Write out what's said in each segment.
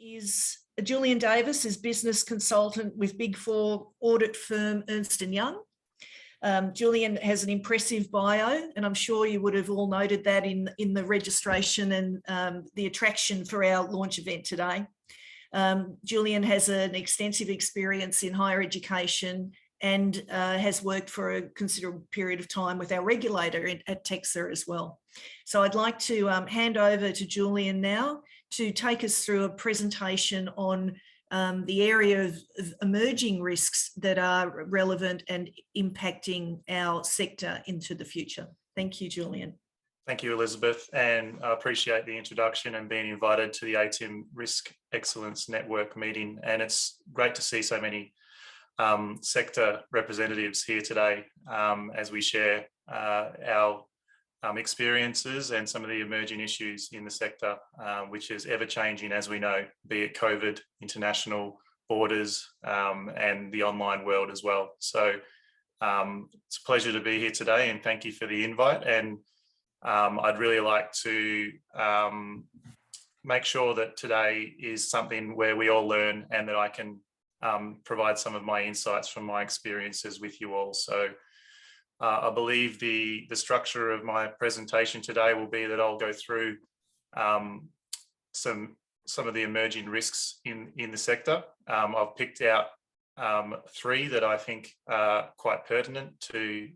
is Julian Davis, is business consultant with Big Four audit firm Ernst & Young. Julian has an impressive bio, and I'm sure you would have all noted that in the registration and the attraction for our launch event today. Julian has an extensive experience in higher education and has worked for a considerable period of time with our regulator at TEXA as well. So I'd like to hand over to Julian now to take us through a presentation on the area of emerging risks that are relevant and impacting our sector into the future. Thank you, Julian. Thank you, Elizabeth, and I appreciate the introduction and being invited to the ATEM Risk Excellence Network meeting. And it's great to see so many sector representatives here today as we share our experiences and some of the emerging issues in the sector, which is ever changing, as we know, be it COVID, international borders, and the online world as well. So it's a pleasure to be here today, and thank you for the invite. And I'd really like to make sure that today is something where we all learn and that I can provide some of my insights from my experiences with you all. So I believe the structure of my presentation today will be that I'll go through some of the emerging risks in the sector. I've picked out three that I think are quite pertinent to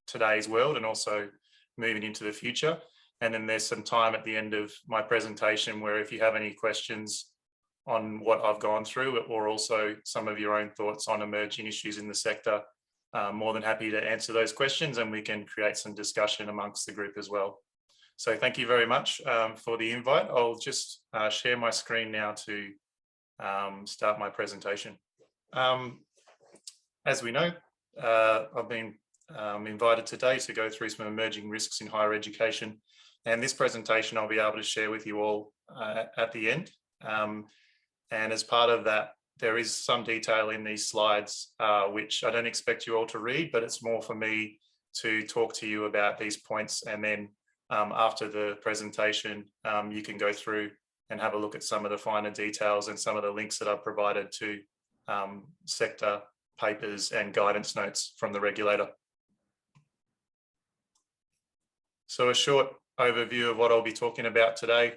today's world and also moving into the future. And then there's some time at the end of my presentation where if you have any questions on what I've gone through, or also some of your own thoughts on emerging issues in the sector, more than happy to answer those questions, and we can create some discussion amongst the group as well. So thank you very much for the invite. I'll just share my screen now to start my presentation. As we know, I've been invited today to go through some emerging risks in higher education, and this presentation I'll be able to share with you all at the end. And as part of that, there is some detail in these slides, which I don't expect you all to read, but it's more for me to talk to you about these points. And then after the presentation, you can go through and have a look at some of the finer details and some of the links that I've provided to sector papers and guidance notes from the regulator. So a short overview of what I'll be talking about today.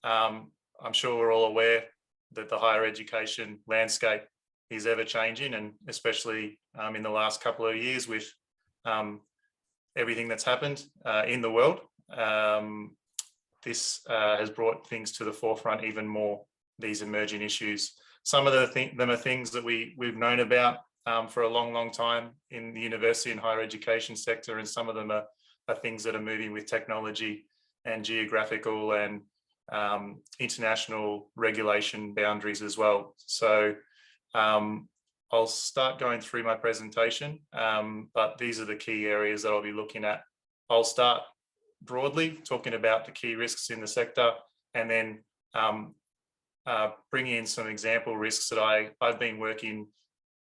I'm sure we're all aware that the higher education landscape is ever changing, and especially in the last couple of years with everything that's happened in the world. This has brought things to the forefront even more, these emerging issues. Some of them are things that we've known about for a long time in the university and higher education sector, and some of them are things that are moving with technology and geographical and international regulation boundaries as well. So I'll start going through my presentation, but these are the key areas that I'll be looking at. I'll start broadly talking about the key risks in the sector, and then bring in some example risks that I've been working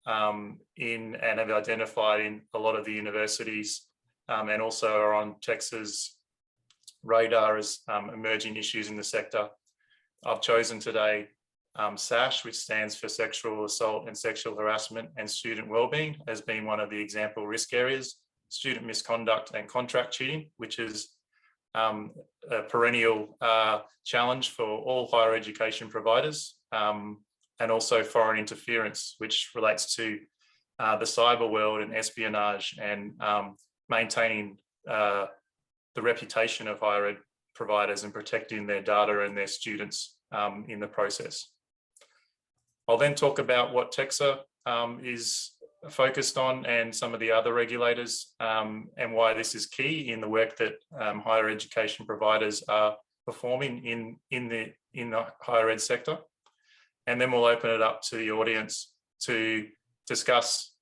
in and have identified in a lot of the universities, and also are on TEXA's radar as emerging issues in the sector. I've chosen today SASH, which stands for Sexual Assault and Sexual Harassment and Student Wellbeing, as being one of the example risk areas. Student misconduct and contract cheating, which is a perennial challenge for all higher education providers, and also foreign interference, which relates to the cyber world and espionage, and maintaining the reputation of higher ed providers and protecting their data and their students in the process. I'll then talk about what TEXA is focused on and some of the other regulators, and why this is key in the work that higher education providers are performing in the higher ed sector. And then we'll open it up to the audience to discuss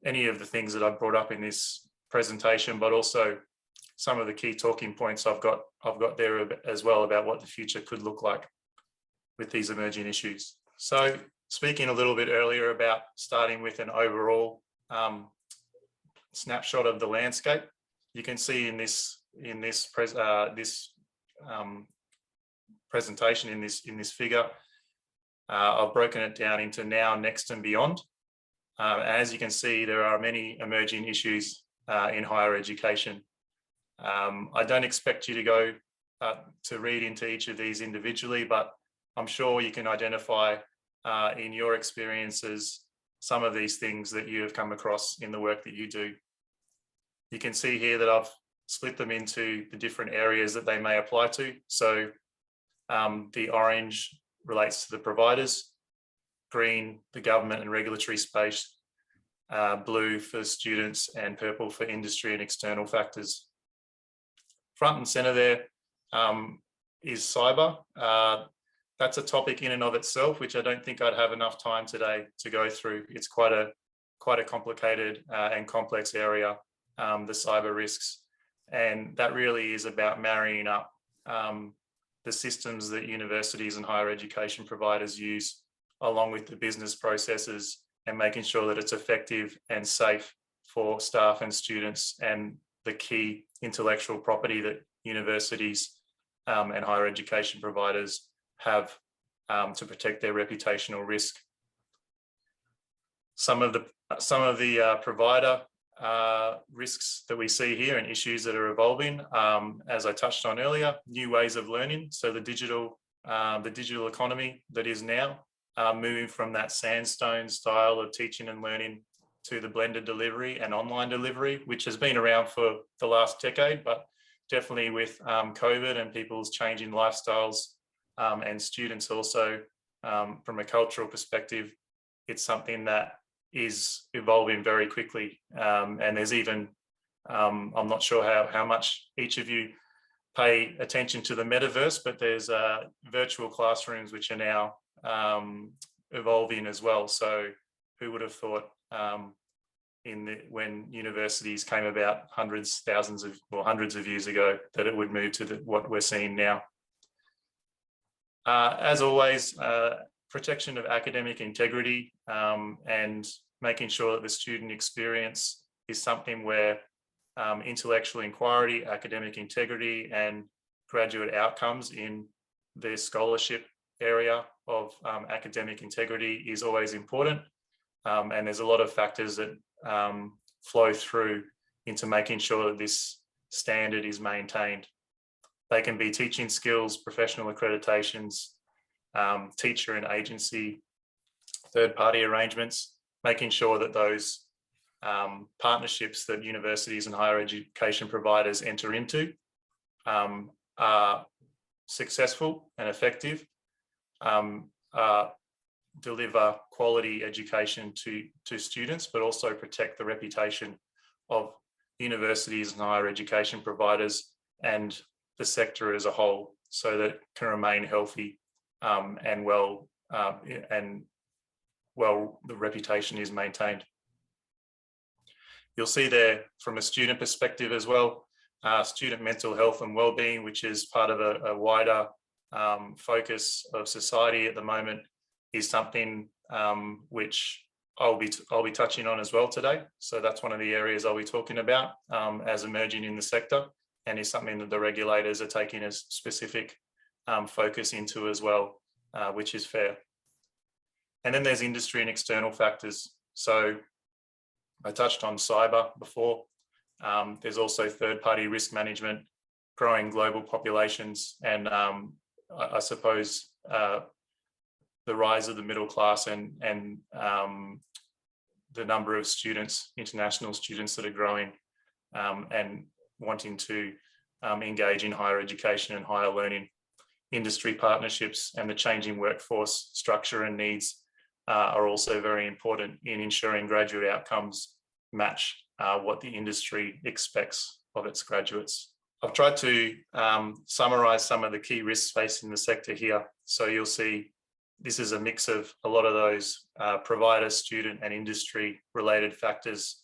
any of the things that I've brought up in this presentation, but also some of the key talking points I've got there as well about what the future could look like with these emerging issues. So speaking a little bit earlier about starting with an overall snapshot of the landscape, you can see in this presentation, in this figure, I've broken it down into now, next and beyond. As you can see, there are many emerging issues in higher education. I don't expect you to go to read into each of these individually, but I'm sure you can identify in your experiences some of these things that you have come across in the work that you do. You can see here that I've split them into the different areas that they may apply to. So the orange relates to the providers, green, the government and regulatory space, blue for students, and purple for industry and external factors. Front and center there is cyber. That's a topic in and of itself, which I don't think I'd have enough time today to go through. It's quite a complicated and complex area, the cyber risks. And that really is about marrying up the systems that universities and higher education providers use, along with the business processes, and making sure that it's effective and safe for staff and students, and the key intellectual property that universities and higher education providers have to protect their reputational risk. Some of the provider risks that we see here and issues that are evolving, as I touched on earlier, new ways of learning. So the digital economy that is now moving from that sandstone style of teaching and learning to the blended delivery and online delivery, which has been around for the last decade, but definitely with COVID and people's changing lifestyles and students also, from a cultural perspective, it's something that is evolving very quickly. And there's even, I'm not sure how much each of you pay attention to the metaverse, but there's virtual classrooms which are now evolving as well. So who would have thought when universities came about hundreds of years ago, that it would move to what we're seeing now. As always, protection of academic integrity and making sure that the student experience is something where intellectual inquiry, academic integrity, and graduate outcomes in the scholarship area of academic integrity is always important. And there's a lot of factors that flow through into making sure that this standard is maintained. They can be teaching skills, professional accreditations, teacher and agency, third-party arrangements, making sure that those partnerships that universities and higher education providers enter into are successful and effective, deliver quality education to students, but also protect the reputation of universities and higher education providers and the sector as a whole, so that it can remain healthy and well, the reputation is maintained. You'll see there from a student perspective as well, student mental health and well-being, which is part of a wider focus of society at the moment, is something which I'll be touching on as well today. So that's one of the areas I'll be talking about as emerging in the sector, and is something that the regulators are taking a specific focus into as well, which is fair. And then there's industry and external factors. So I touched on cyber before. There's also third-party risk management, growing global populations, and I suppose the rise of the middle class and the number of students, international students that are growing and wanting to engage in higher education and higher learning. Industry partnerships and the changing workforce structure and needs are also very important in ensuring graduate outcomes match what the industry expects of its graduates. I've tried to summarize some of the key risks facing the sector here. So you'll see this is a mix of a lot of those provider, student and industry related factors.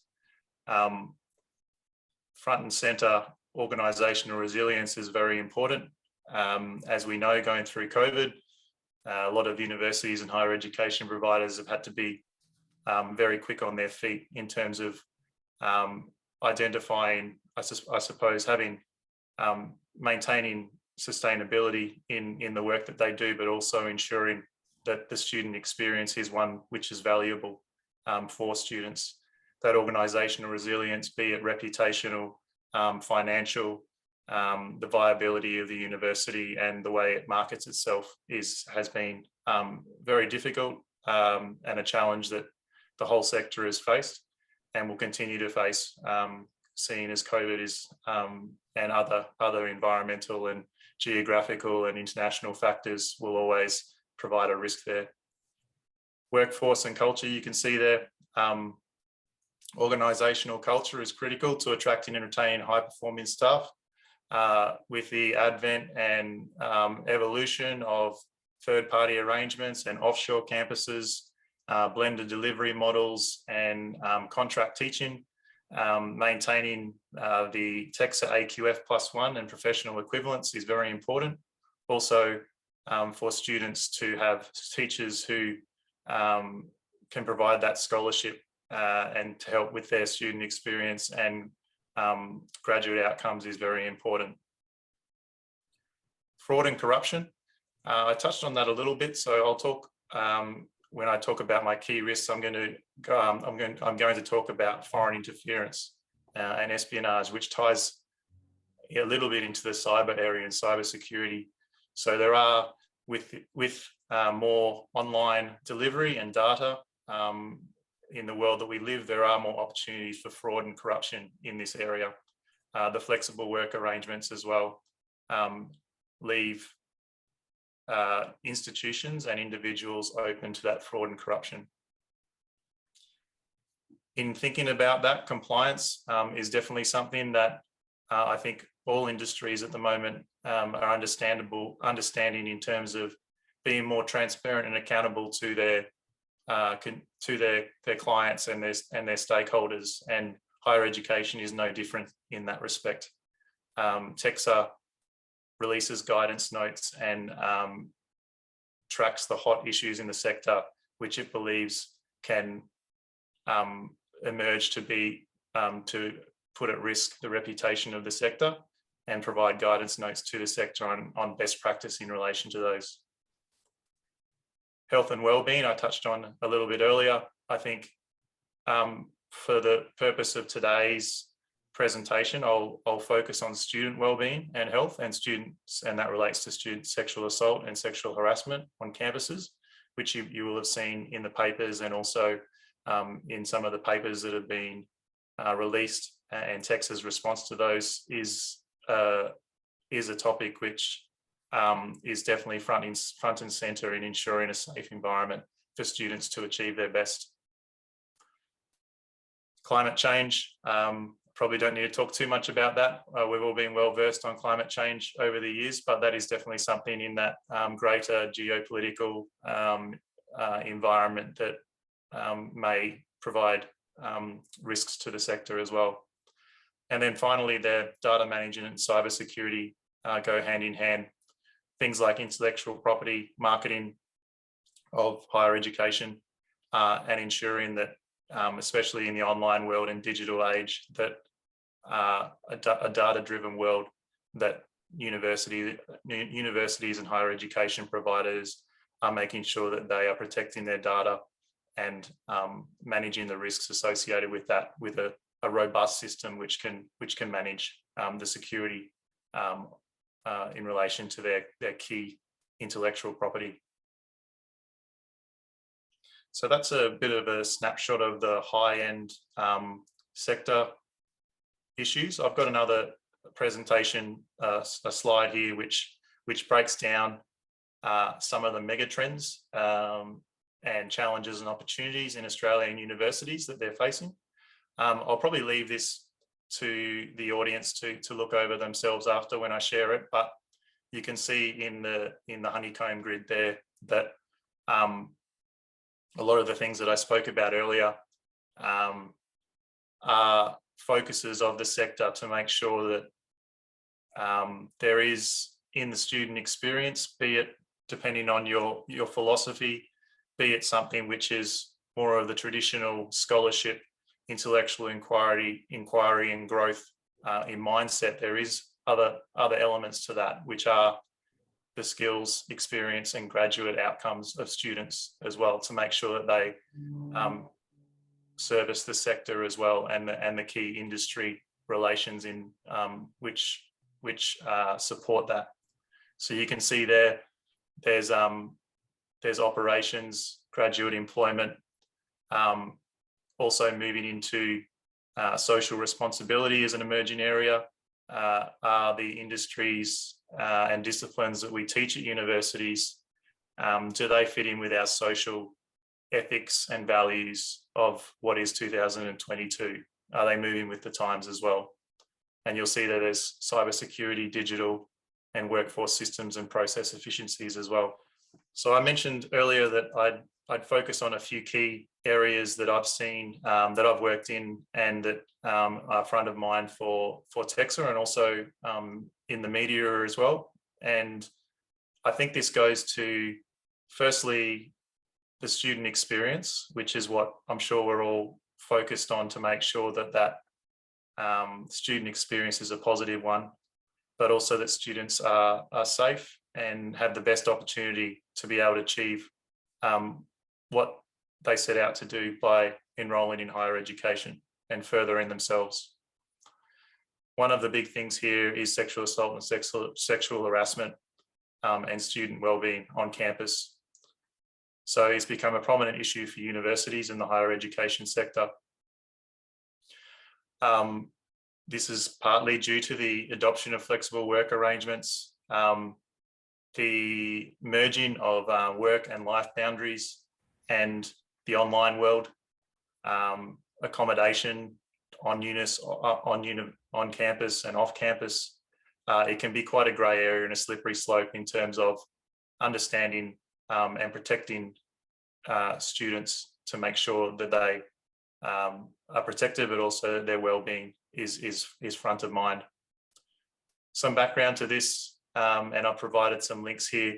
Front and center, organizational resilience is very important. As we know, going through COVID, a lot of universities and higher education providers have had to be very quick on their feet in terms of identifying, I suppose, maintaining sustainability in the work that they do, but also ensuring that the student experience is one which is valuable for students. That organisational resilience, be it reputational, financial, the viability of the university and the way it markets itself has been very difficult and a challenge that the whole sector has faced and will continue to face, seeing as COVID is and other environmental and geographical and international factors will always provide a risk there. Workforce and culture, you can see there. Organisational culture is critical to attracting and retaining high-performing staff. With the advent and evolution of third-party arrangements and offshore campuses, blended delivery models and contract teaching, maintaining the TEXA AQF +1 and professional equivalence is very important. Also, for students to have teachers who can provide that scholarship and to help with their student experience and graduate outcomes is very important. Fraud and corruption. I touched on that a little bit, so I'll talk when I talk about my key risks. I'm going to talk about foreign interference and espionage, which ties a little bit into the cyber area and cyber security. So there are with more online delivery and data in the world that we live, there are more opportunities for fraud and corruption in this area. The flexible work arrangements as well leave institutions and individuals open to that fraud and corruption. In thinking about that, compliance is definitely something that I think all industries at the moment are understanding in terms of being more transparent and accountable to their clients and their stakeholders, and higher education is no different in that respect. TEXA releases guidance notes and tracks the hot issues in the sector, which it believes can emerge to be to put at risk the reputation of the sector, and provide guidance notes to the sector on best practice in relation to those. Health and wellbeing, I touched on a little bit earlier. I think for the purpose of today's presentation, I'll focus on student wellbeing and health and students, and that relates to student sexual assault and sexual harassment on campuses, which you will have seen in the papers and also in some of the papers that have been released, and TEXA's response to those is a topic which is definitely front and center in ensuring a safe environment for students to achieve their best. Climate change, probably don't need to talk too much about that. We've all been well versed on climate change over the years, but that is definitely something in that greater geopolitical environment that may provide risks to the sector as well. And then finally, the data management and cybersecurity go hand in hand. Things like intellectual property, marketing of higher education, and ensuring that, especially in the online world and digital age, that a data-driven world, that universities and higher education providers are making sure that they are protecting their data and managing the risks associated with that, with a robust system which can manage the security in relation to their key intellectual property. So that's a bit of a snapshot of the high-end sector issues. I've got another presentation, a slide here, which breaks down some of the mega trends and challenges and opportunities in Australian universities that they're facing. I'll probably leave this to the audience to look over themselves after when I share it, but you can see in the honeycomb grid there that a lot of the things that I spoke about earlier are focuses of the sector to make sure that there is, in the student experience, be it depending on your philosophy, be it something which is more of the traditional scholarship, intellectual inquiry and growth in mindset, there is other elements to that, which are the skills, experience and graduate outcomes of students as well, to make sure that they service the sector as well, and the key industry relations in which support that. So you can see there's operations, graduate employment, also moving into social responsibility as an emerging area. Are the industries and disciplines that we teach at universities, do they fit in with our social ethics and values of what is 2022? Are they moving with the times as well? And you'll see that there's cybersecurity, digital and workforce systems and process efficiencies as well. So I mentioned earlier that I'd focus on a few key areas that I've seen, that I've worked in, and that are front of mind for TEXA, and also in the media as well. And I think this goes to, firstly, the student experience, which is what I'm sure we're all focused on, to make sure that student experience is a positive one, but also that students are safe and have the best opportunity to be able to achieve what they set out to do by enrolling in higher education and furthering themselves. One of the big things here is sexual assault and sexual harassment and student wellbeing on campus. So it's become a prominent issue for universities in the higher education sector. This is partly due to the adoption of flexible work arrangements, the merging of work and life boundaries, and the online world, accommodation on campus and off campus. It can be quite a grey area and a slippery slope in terms of understanding and protecting students, to make sure that they are protected, but also their well-being is front of mind. Some background to this, and I've provided some links here.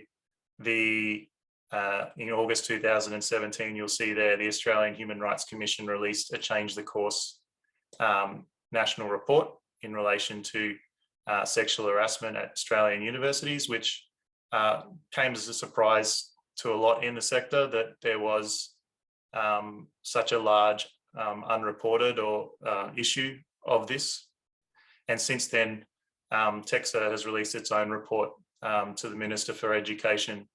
In August 2017, you'll see there the Australian Human Rights Commission released a Change the Course national report in relation to sexual harassment at Australian universities, which came as a surprise to a lot in the sector, that there was such a large unreported or issue of this. And since then, TEXA has released its own report to the Minister for Education,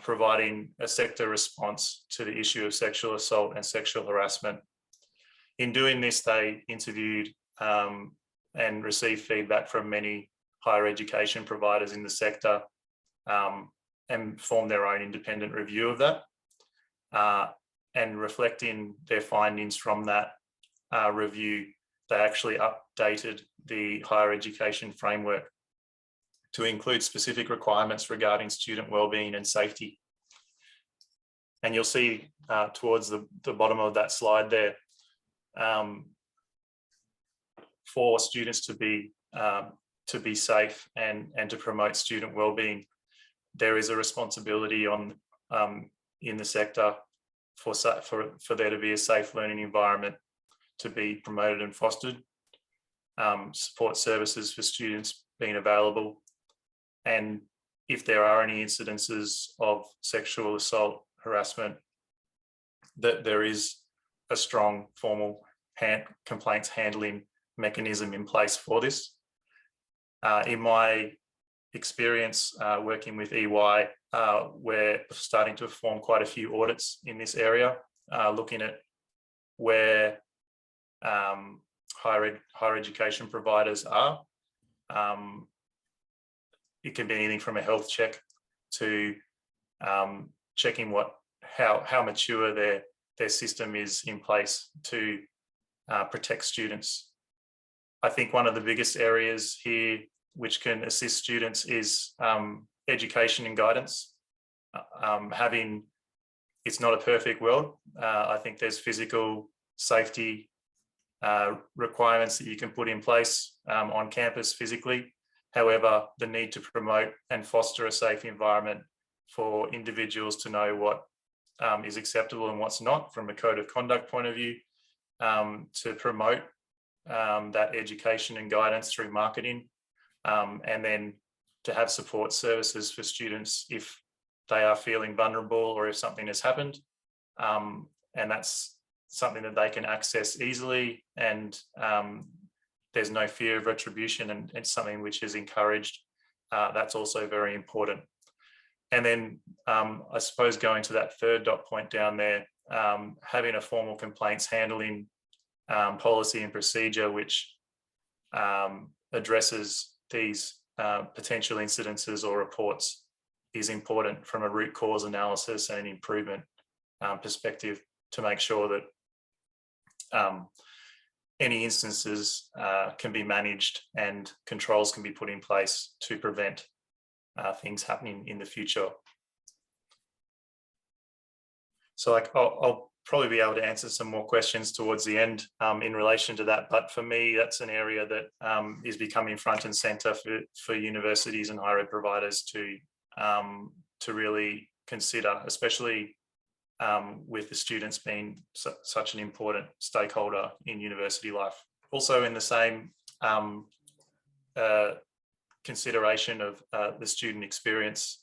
providing a sector response to the issue of sexual assault and sexual harassment. In doing this, they interviewed and received feedback from many higher education providers in the sector, and formed their own independent review of that. And reflecting their findings from that review, they actually updated the higher education framework to include specific requirements regarding student wellbeing and safety. And you'll see towards the bottom of that slide there, for students to be safe and to promote student wellbeing, there is a responsibility in the sector for there to be a safe learning environment to be promoted and fostered, support services for students being available, and if there are any incidences of sexual assault, harassment, that there is a strong formal complaints handling mechanism in place for this. In my experience working with EY, we're starting to perform quite a few audits in this area, looking at where higher education providers are. It can be anything from a health check to checking how mature their system is in place to protect students. I think one of the biggest areas here which can assist students is education and guidance. It's not a perfect world. I think there's physical safety requirements that you can put in place on campus physically. However, the need to promote and foster a safe environment for individuals to know what is acceptable and what's not from a code of conduct point of view, to promote that education and guidance through marketing, and then to have support services for students if they are feeling vulnerable or if something has happened. And that's something that they can access easily, and there's no fear of retribution, and it's something which is encouraged. That's also very important. And then I suppose going to that third dot point down there, having a formal complaints handling policy and procedure which addresses these potential incidences or reports is important from a root cause analysis and an improvement perspective, to make sure that any instances can be managed and controls can be put in place to prevent things happening in the future. So I'll probably be able to answer some more questions towards the end in relation to that. But for me, that's an area that is becoming front and center for universities and higher ed providers to really consider, especially with the students being such an important stakeholder in university life. Also in the same consideration of the student experience,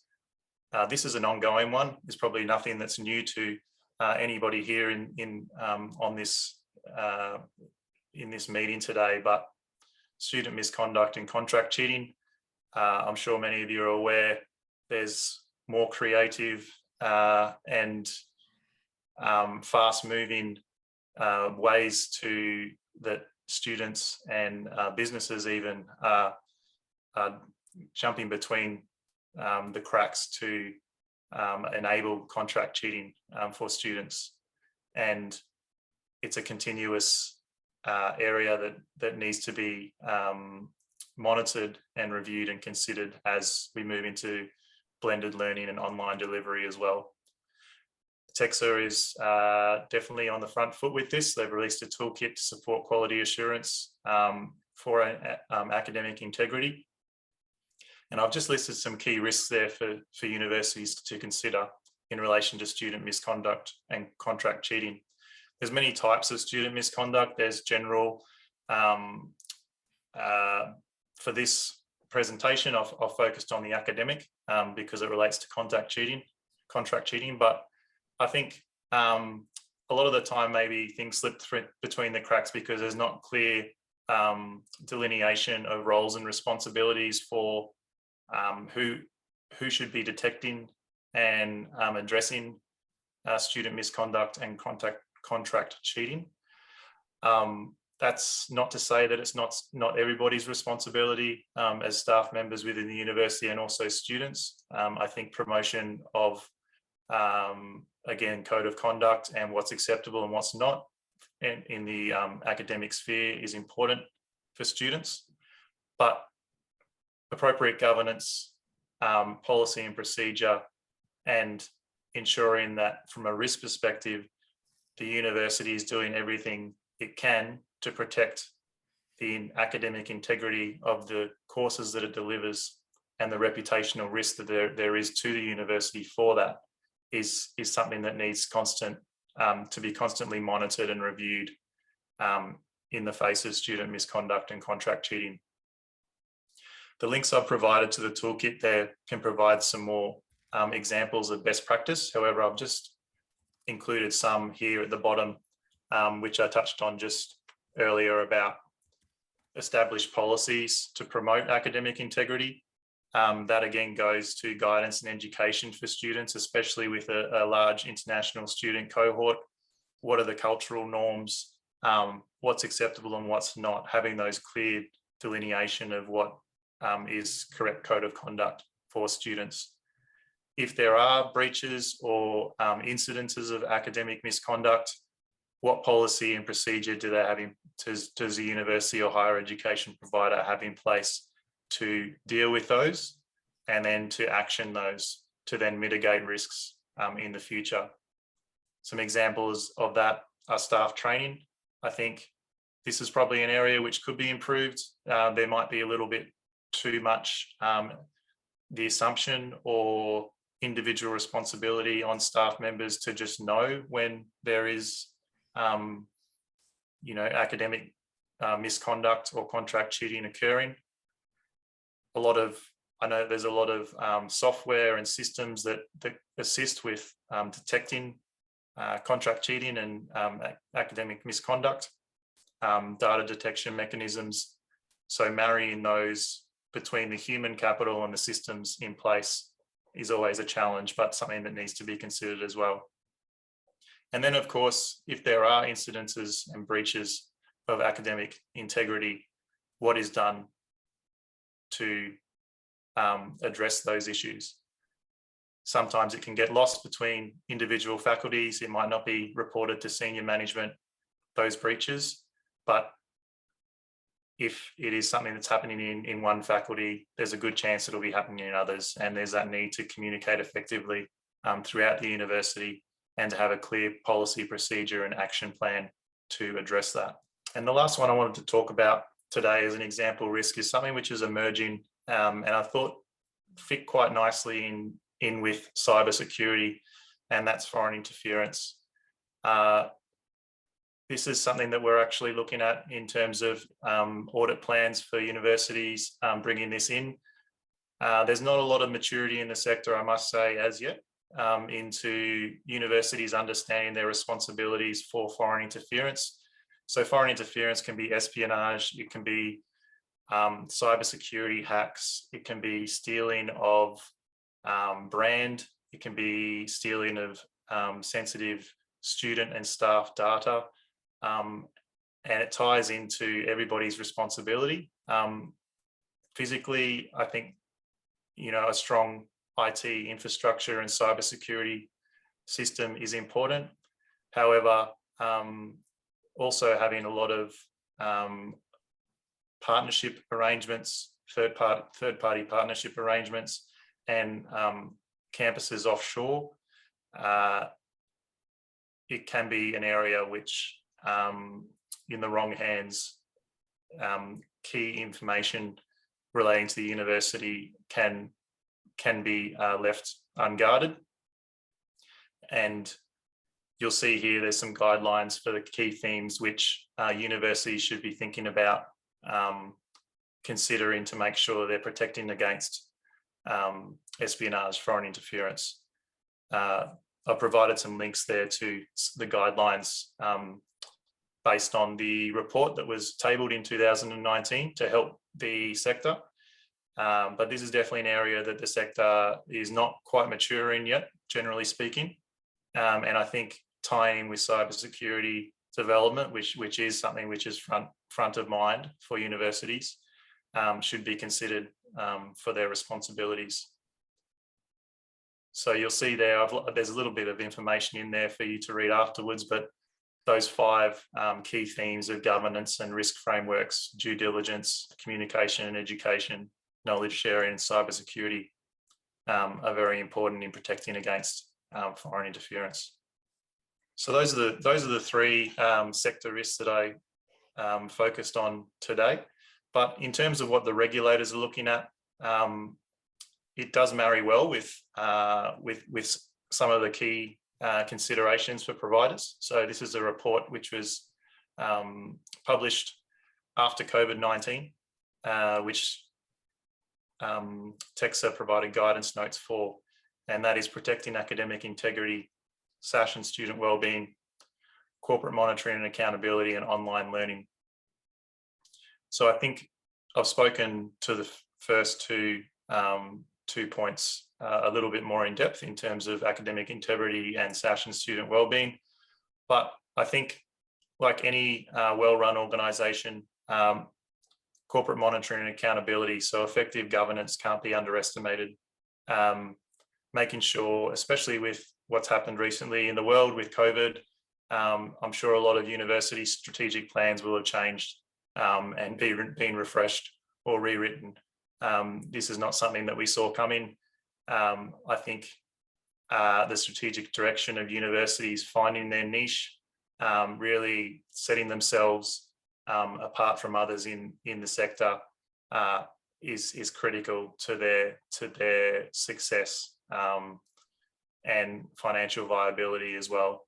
this is an ongoing one. There's probably nothing that's new to anybody here in this meeting today, but student misconduct and contract cheating. I'm sure many of you are aware there's more creative and fast-moving ways that students and businesses even are jumping between the cracks to enable contract cheating for students, and it's a continuous area that needs to be monitored and reviewed and considered as we move into blended learning and online delivery as well. TEXA is definitely on the front foot with this. They've released a toolkit to support quality assurance for academic integrity. And I've just listed some key risks there for universities to consider in relation to student misconduct and contract cheating. There's many types of student misconduct. There's general, for this presentation, I've focused on the academic because it relates to contract cheating. But I think a lot of the time maybe things slip between the cracks because there's not clear delineation of roles and responsibilities for who should be detecting and addressing student misconduct and contract cheating. That's not to say that it's not everybody's responsibility as staff members within the university and also students. I think promotion of, again, code of conduct and what's acceptable and what's not in the academic sphere is important for students. But appropriate governance, policy and procedure, and ensuring that from a risk perspective, the university is doing everything it can to protect the academic integrity of the courses that it delivers and the reputational risk that there is to the university for that is something that needs to be constantly monitored and reviewed in the face of student misconduct and contract cheating. The links I've provided to the toolkit there can provide some more examples of best practice. However, I've just included some here at the bottom, which I touched on just earlier about established policies to promote academic integrity. That again goes to guidance and education for students, especially with a large international student cohort. What are the cultural norms? What's acceptable and what's not? Having those clear delineation of what is correct code of conduct for students. If there are breaches or incidences of academic misconduct, what policy and procedure do they have does the university or higher education provider have in place to deal with those and then to action those to then mitigate risks in the future? Some examples of that are staff training. I think this is probably an area which could be improved. There might be a little bit too much the assumption or individual responsibility on staff members to just know when there is academic misconduct or contract cheating occurring. A lot of, I know there's a lot of software and systems that assist with detecting contract cheating and academic misconduct, data detection mechanisms. So marrying those between the human capital and the systems in place is always a challenge, but something that needs to be considered as well. And then, of course, if there are incidences and breaches of academic integrity, what is done to address those issues? Sometimes it can get lost between individual faculties. It might not be reported to senior management, those breaches, but if it is something that's happening in one faculty, there's a good chance it'll be happening in others. And there's that need to communicate effectively throughout the university and to have a clear policy procedure and action plan to address that. And the last one I wanted to talk about today as an example risk is something which is emerging and I thought fit quite nicely in with cybersecurity, and that's foreign interference. This is something that we're actually looking at in terms of audit plans for universities bringing this in. There's not a lot of maturity in the sector, I must say, as yet, into universities understanding their responsibilities for foreign interference. So foreign interference can be espionage, it can be cybersecurity hacks, it can be stealing of brand, it can be stealing of sensitive student and staff data, and it ties into everybody's responsibility. Physically, I think, a strong IT infrastructure and cybersecurity system is important. However, also having a lot of partnership arrangements, third-party partnership arrangements, and campuses offshore, it can be an area which, in the wrong hands, key information relating to the university can be left unguarded. And you'll see here there's some guidelines for the key themes which universities should be thinking about considering to make sure they're protecting against espionage, foreign interference. I've provided some links there to the guidelines based on the report that was tabled in 2019 to help the sector. But this is definitely an area that the sector is not quite mature in yet, generally speaking. And I think tying in with cybersecurity development, which is something which is front of mind for universities, should be considered for their responsibilities. So you'll see there, there's a little bit of information in there for you to read afterwards, but those 5 key themes of governance and risk frameworks, due diligence, communication and education, knowledge sharing and cybersecurity are very important in protecting against foreign interference. So those are the 3 sector risks that I focused on today. But in terms of what the regulators are looking at, it does marry well with some of the key considerations for providers. So this is a report which was published after COVID-19, which TEXA provided guidance notes for, and that is protecting academic integrity, SASH and student wellbeing, corporate monitoring and accountability, and online learning. So I think I've spoken to the first 2 points a little bit more in depth in terms of academic integrity and SASH and student wellbeing. But I think, like any well-run organisation, corporate monitoring and accountability, so effective governance can't be underestimated. Making sure, especially with what's happened recently in the world with COVID, I'm sure a lot of university strategic plans will have changed and been refreshed or rewritten. This is not something that we saw coming. I think the strategic direction of universities finding their niche, really setting themselves apart from others in the sector is critical to their success and financial viability as well.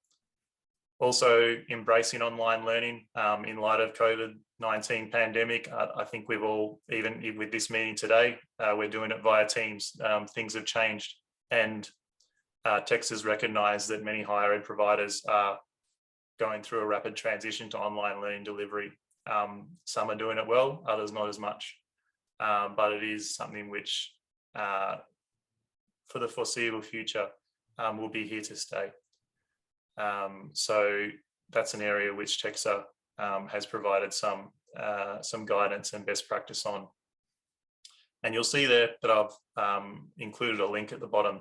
Also embracing online learning in light of COVID COVID-19 pandemic. I think we've all, even with this meeting today, we're doing it via Teams. Things have changed, and Texas recognised that many higher ed providers are going through a rapid transition to online learning delivery. Some are doing it well, others not as much, but it is something which for the foreseeable future will be here to stay. So that's an area which TEXA has provided some guidance and best practice on. And you'll see there that I've included a link at the bottom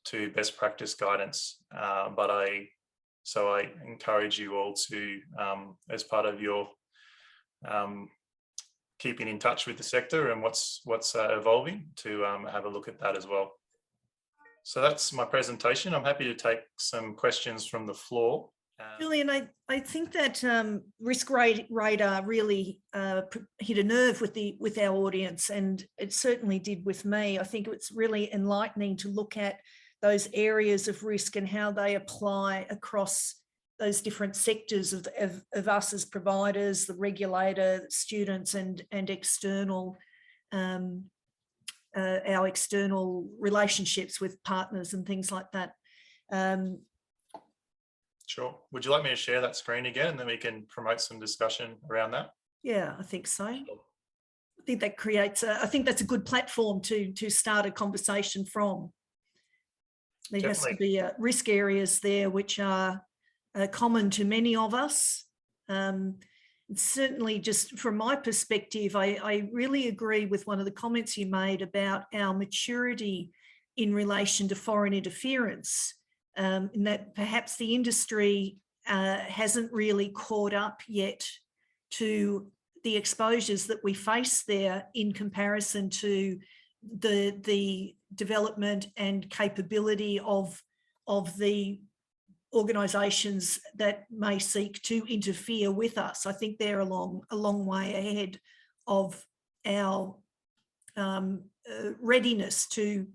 to best practice guidance, so I encourage you all to, as part of your keeping in touch with the sector and what's evolving, to have a look at that as well. So that's my presentation. I'm happy to take some questions from the floor. Julian, I think that Risk Radar really hit a nerve with our audience, and it certainly did with me. I think it's really enlightening to look at those areas of risk and how they apply across those different sectors of us as providers, the regulator, students, and external, our external relationships with partners and things like that. Sure. Would you like me to share that screen again, and then we can promote some discussion around that? Yeah, I think so. Sure. I think that creates I think that's a good platform to start a conversation from. There Definitely. Has to be risk areas there which are common to many of us. Certainly, just from my perspective, I really agree with one of the comments you made about our maturity in relation to foreign interference, in that perhaps the industry hasn't really caught up yet to the exposures that we face there in comparison to the development and capability of the organisations that may seek to interfere with us. I think they're a long way ahead of our readiness to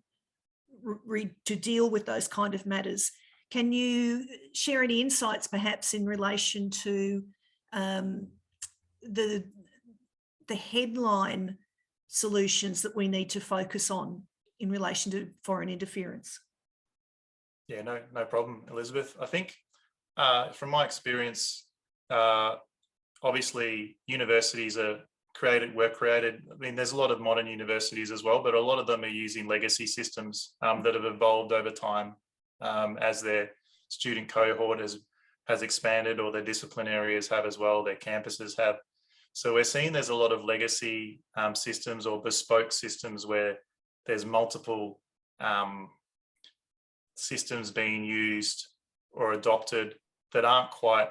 deal with those kind of matters. Can you share any insights perhaps in relation to the headline solutions that we need to focus on in relation to foreign interference? Yeah, no problem, Elizabeth. I think from my experience, obviously universities were created. I mean, there's a lot of modern universities as well, but a lot of them are using legacy systems that have evolved over time as their student cohort has expanded, or their discipline areas have as well, their campuses have. So we're seeing there's a lot of legacy systems or bespoke systems where there's multiple systems being used or adopted that aren't quite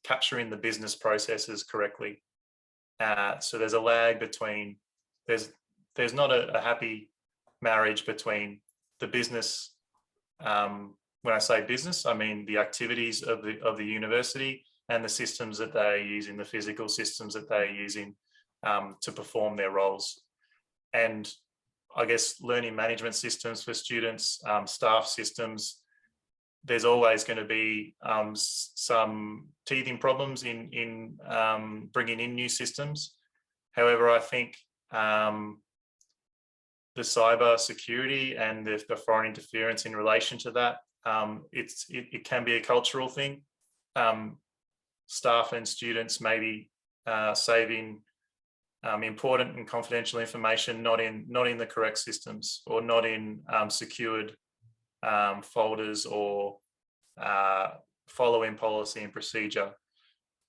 capturing the business processes correctly. So there's a lag between, there's not a happy marriage between the business. When I say business, I mean the activities of the university and the systems that they're using, the physical systems that they're using to perform their roles. And I guess learning management systems for students, staff systems, there's always going to be some teething problems in bringing in new systems. However, I think the cyber security and the foreign interference in relation to that, it can be a cultural thing. Staff and students may be saving important and confidential information not in the correct systems, or not in secured folders, or following policy and procedure.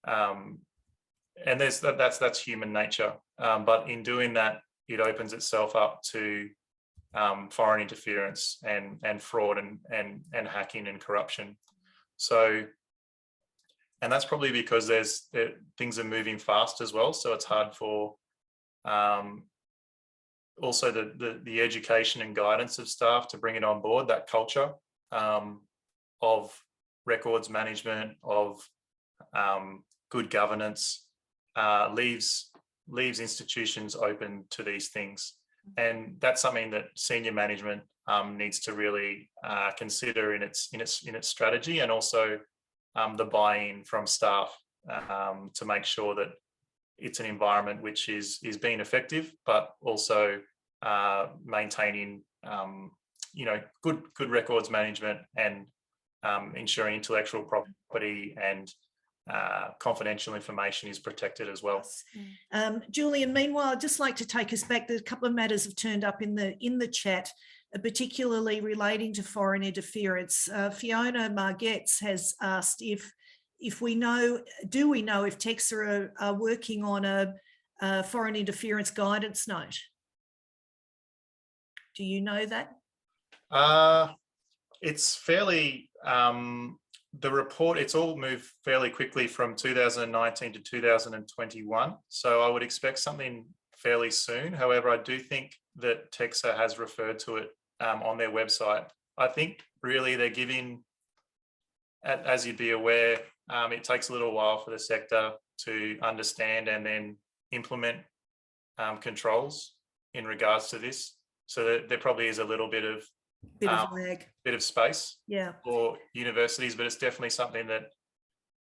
And that's human nature. But in doing that, it opens itself up to foreign interference and fraud and hacking and corruption. So, and that's probably because things are moving fast as well. So it's hard for also the education and guidance of staff to bring it on board, that culture of records management, of good governance, leaves institutions open to these things. And that's something that senior management needs to really consider in its strategy, and also the buy-in from staff. to make sure that it's an environment which is being effective, but also maintaining good records management and ensuring intellectual property and confidential information is protected as well. Julian, meanwhile, I'd just like to take us back. There's a couple of matters have turned up in the chat, particularly relating to foreign interference. Fiona Margetts has asked if we know, do we know if TEXA are working on a foreign interference guidance note? Do you know that? It's fairly, the report, it's all moved fairly quickly from 2019 to 2021. So I would expect something fairly soon. However, I do think that TEXA has referred to it on their website. I think really they're giving, as you'd be aware, it takes a little while for the sector to understand and then implement controls in regards to this. So there probably is a little bit of lag, bit of space for universities, but it's definitely something that,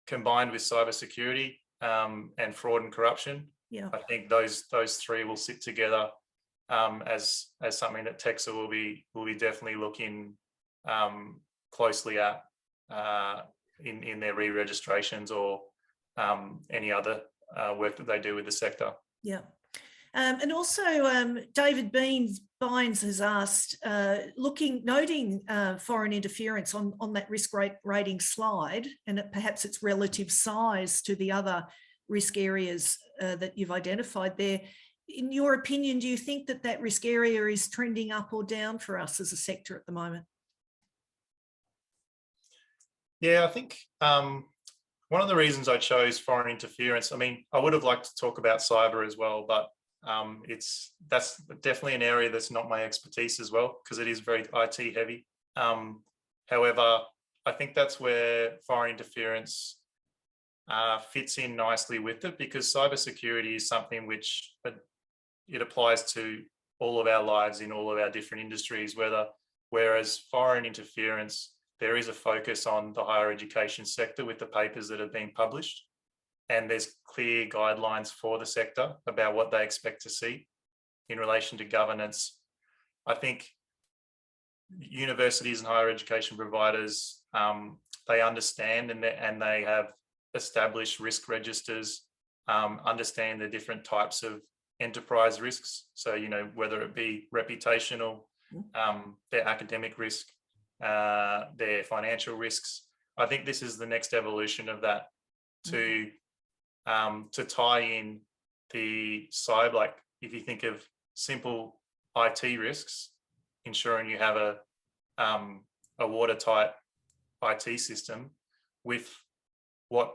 combined with cybersecurity and fraud and corruption, I think those three will sit together as something that TEXA will be definitely looking closely at in their re-registrations or any other work that they do with the sector. Yeah. And also, David Bynes has asked, noting foreign interference on that risk rating slide, and perhaps its relative size to the other risk areas that you've identified there. In your opinion, do you think that risk area is trending up or down for us as a sector at the moment? Yeah, I think one of the reasons I chose foreign interference, I mean, I would have liked to talk about cyber as well, but that's definitely an area that's not my expertise as well, because it is very IT heavy. However, I think that's where foreign interference fits in nicely with it, because cybersecurity is something which it applies to all of our lives in all of our different industries, whereas foreign interference, there is a focus on the higher education sector with the papers that have been published. And there's clear guidelines for the sector about what they expect to see in relation to governance. I think universities and higher education providers, they understand and they have established risk registers, understand the different types of enterprise risks. So, whether it be reputational, their academic risk, their financial risks. I think this is the next evolution of that to tie in the cyber, like if you think of simple IT risks, ensuring you have a watertight IT system with what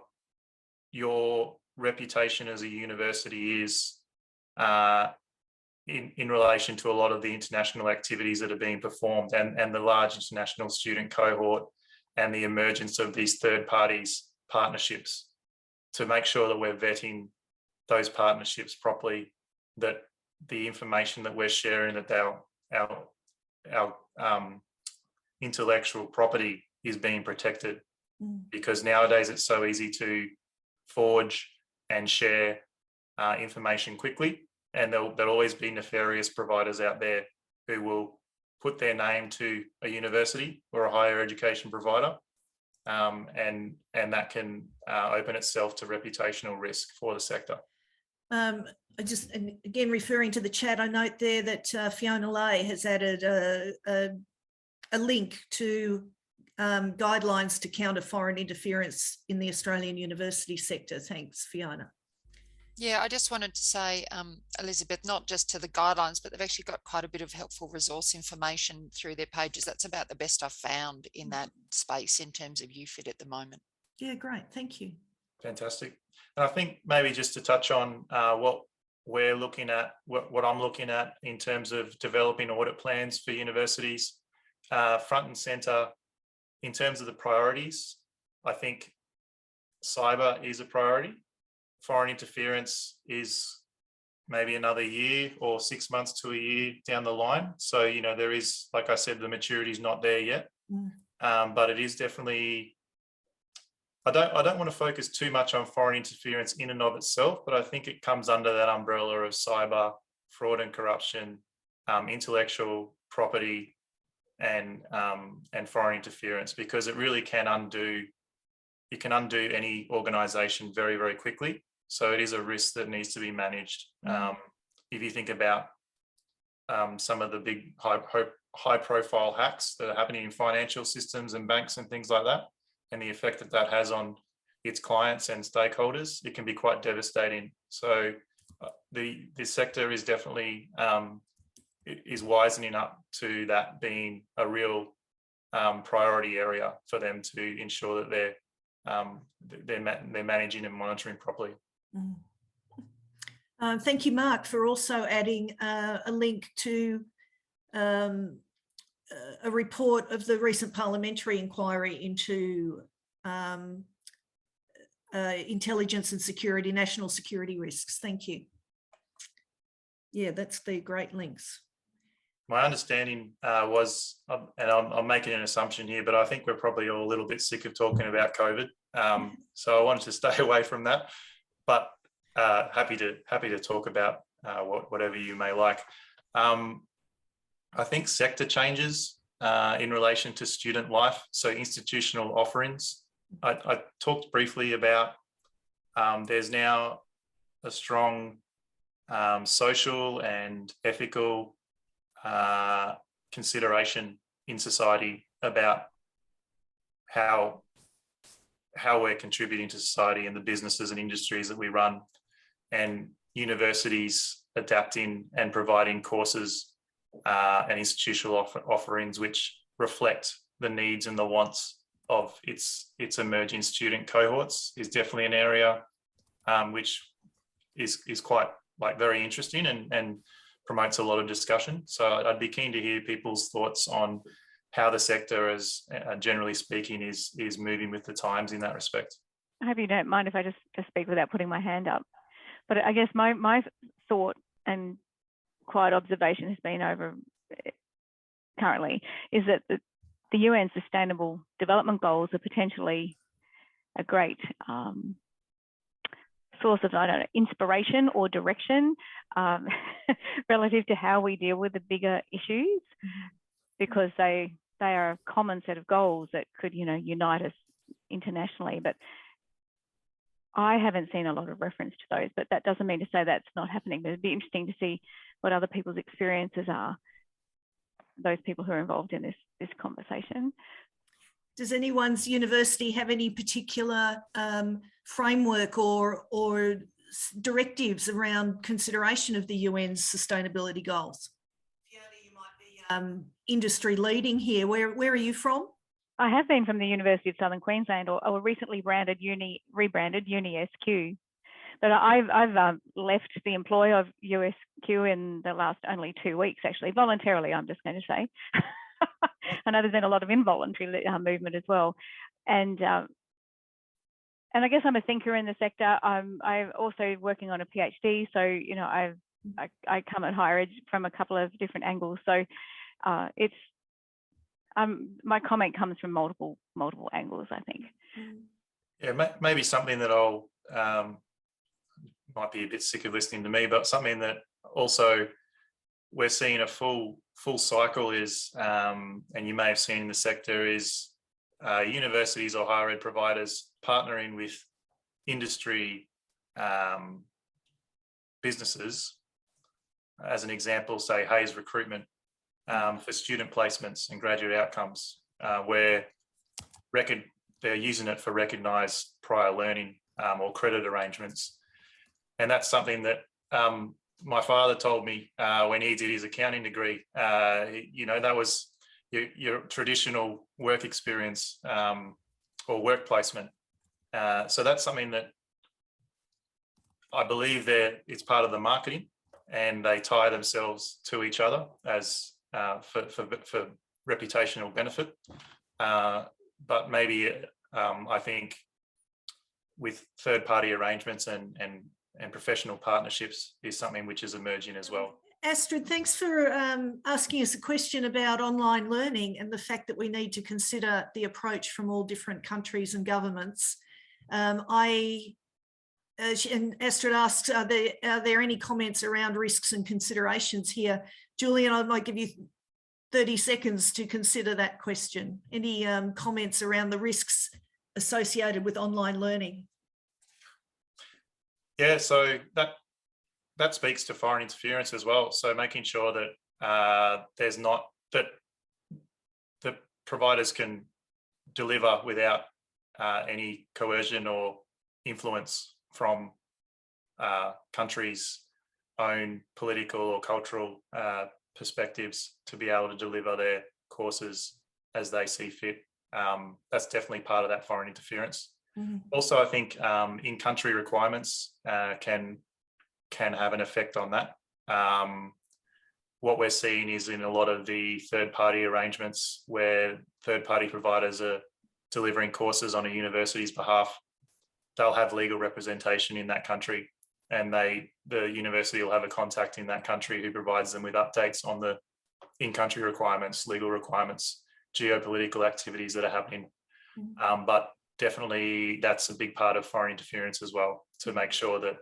your reputation as a university is in relation to a lot of the international activities that are being performed and the large international student cohort and the emergence of these third parties partnerships, to make sure that we're vetting those partnerships properly, that the information that we're sharing, that our intellectual property is being protected. Because nowadays it's so easy to forge and share information quickly, and there'll always be nefarious providers out there who will put their name to a university or a higher education provider, and that can open itself to reputational risk for the sector. Again, referring to the chat, I note there that Fiona Lay has added a link to guidelines to counter foreign interference in the Australian university sector. Thanks, Fiona. Yeah, I just wanted to say, Elizabeth, not just to the guidelines, but they've actually got quite a bit of helpful resource information through their pages. That's about the best I've found in that space in terms of UFIT at the moment. Yeah, great. Thank you. Fantastic. And I think maybe just to touch on what we're looking at, what I'm looking at in terms of developing audit plans for universities, front and centre in terms of the priorities. I think cyber is a priority. Foreign interference is maybe another year or 6 months to a year down the line. So, there is, like I said, the maturity is not there yet, but it is definitely I don't want to focus too much on foreign interference in and of itself, but I think it comes under that umbrella of cyber fraud and corruption, intellectual property, and foreign interference, because it really can undo. You can undo any organisation very, very quickly. So it is a risk that needs to be managed. If you think about some of the big high-profile hacks that are happening in financial systems and banks and things like that, and the effect that that has on its clients and stakeholders, it can be quite devastating. So the sector is definitely is wisening up to that being a real priority area for them to ensure that they're managing and monitoring properly. Thank you, Mark, for also adding a link to a report of the recent parliamentary inquiry into intelligence and security, national security risks. Thank you. Yeah, that's the great links. My understanding was, and I'm making an assumption here, but I think we're probably all a little bit sick of talking about COVID. So I wanted to stay away from that, but happy to talk about whatever you may like. I think sector changes in relation to student life, so institutional offerings. I talked briefly about there's now a strong social and ethical consideration in society about how we're contributing to society and the businesses and industries that we run, and universities adapting and providing courses and institutional offerings which reflect the needs and the wants of its emerging student cohorts is definitely an area which is quite very interesting and promotes a lot of discussion. So I'd be keen to hear people's thoughts on how the sector, as generally speaking, is moving with the times in that respect. I hope you don't mind if I just speak without putting my hand up. But I guess my thought and quiet observation has been over currently is that the UN Sustainable Development Goals are potentially a great source of, I don't know, inspiration or direction relative to how we deal with the bigger issues, because they are a common set of goals that could, unite us internationally. But I haven't seen a lot of reference to those, but that doesn't mean to say that's not happening. But it'd be interesting to see what other people's experiences are, those people who are involved in this conversation. Does anyone's university have any particular framework or directives around consideration of the UN's sustainability goals? Fiona, you might be industry leading here. Where are you from? I have been from the University of Southern Queensland, or recently rebranded Uni SQ. But I've left the employ of USQ in the last only 2 weeks, actually, voluntarily, I'm just going to say. I know there's been a lot of involuntary movement as well. And I guess I'm a thinker in the sector. I'm also working on a PhD. So, I come at higher ed from a couple of different angles. So it's, my comment comes from multiple angles, I think. Yeah, maybe something that I'll, might be a bit sick of listening to me, but something that also we're seeing a full cycle is, and you may have seen in the sector, is universities or higher ed providers partnering with industry businesses. As an example, say Hayes Recruitment for student placements and graduate outcomes, where they're using it for recognised prior learning or credit arrangements. And that's something that my father told me when he did his accounting degree. That was your traditional work experience or work placement. So that's something that I believe it's part of the marketing, and they tie themselves to each other as for reputational benefit. But maybe I think with third-party arrangements and professional partnerships is something which is emerging as well. Astrid, thanks for asking us a question about online learning and the fact that we need to consider the approach from all different countries and governments. And Astrid asks, are there any comments around risks and considerations here? Julian, I might give you 30 seconds to consider that question. Any comments around the risks associated with online learning? Yeah, so that speaks to foreign interference as well. So making sure that there's not, that the providers can deliver without any coercion or influence from countries' own political or cultural perspectives to be able to deliver their courses as they see fit. That's definitely part of that foreign interference. Mm-hmm. Also, I think in-country requirements can have an effect on that. What we're seeing is in a lot of the third-party arrangements where third-party providers are delivering courses on a university's behalf, they'll have legal representation in that country, and the university will have a contact in that country who provides them with updates on the in-country requirements, legal requirements, geopolitical activities that are happening. Mm-hmm. But definitely that's a big part of foreign interference as well, to make sure that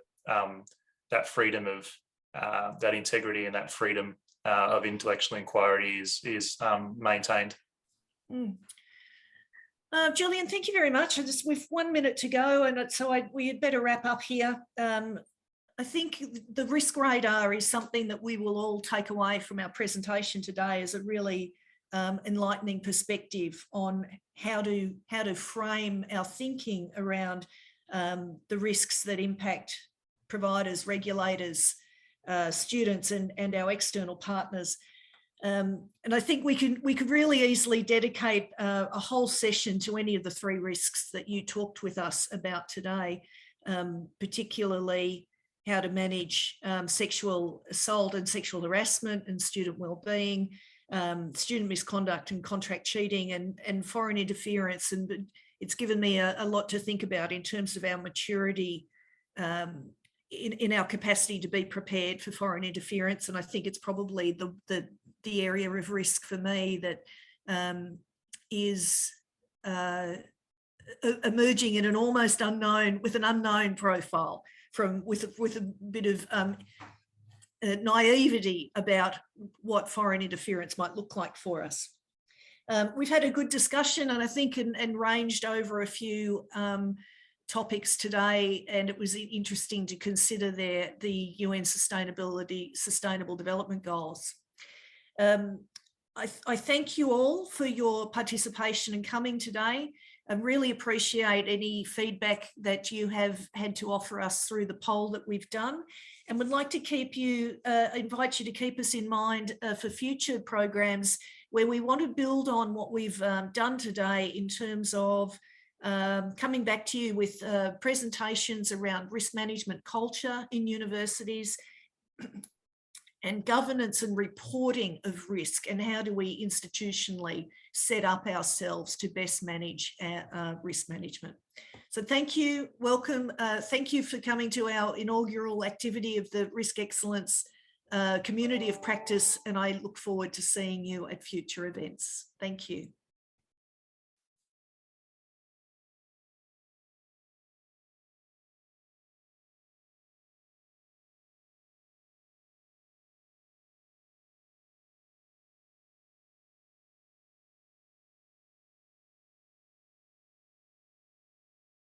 that freedom of that integrity and that freedom of intellectual inquiry is maintained. Mm. Julian, thank you very much. We've 1 minute to go, and so we had better wrap up here. I think the risk radar is something that we will all take away from our presentation today as a really enlightening perspective on how to frame our thinking around the risks that impact providers, regulators, students, and our external partners. And I think we could really easily dedicate a whole session to any of the 3 risks that you talked with us about today, particularly how to manage sexual assault and sexual harassment and student wellbeing, student misconduct and contract cheating, and foreign interference. And it's given me a lot to think about in terms of our maturity in our capacity to be prepared for foreign interference. And I think it's probably the area of risk for me that is emerging in an almost unknown, with an unknown profile, with a bit of naivety about what foreign interference might look like for us. We've had a good discussion, and I think and ranged over a few topics today, and it was interesting to consider the UN Sustainable Development Goals. I thank you all for your participation and coming today. I really appreciate any feedback that you have had to offer us through the poll that we've done, and would like to invite you to keep us in mind for future programs where we want to build on what we've done today in terms of coming back to you with presentations around risk management culture in universities, and governance and reporting of risk, and how do we institutionally set up ourselves to best manage our risk management. So thank you, welcome. Thank you for coming to our inaugural activity of the Risk Excellence Community of Practice, and I look forward to seeing you at future events. Thank you.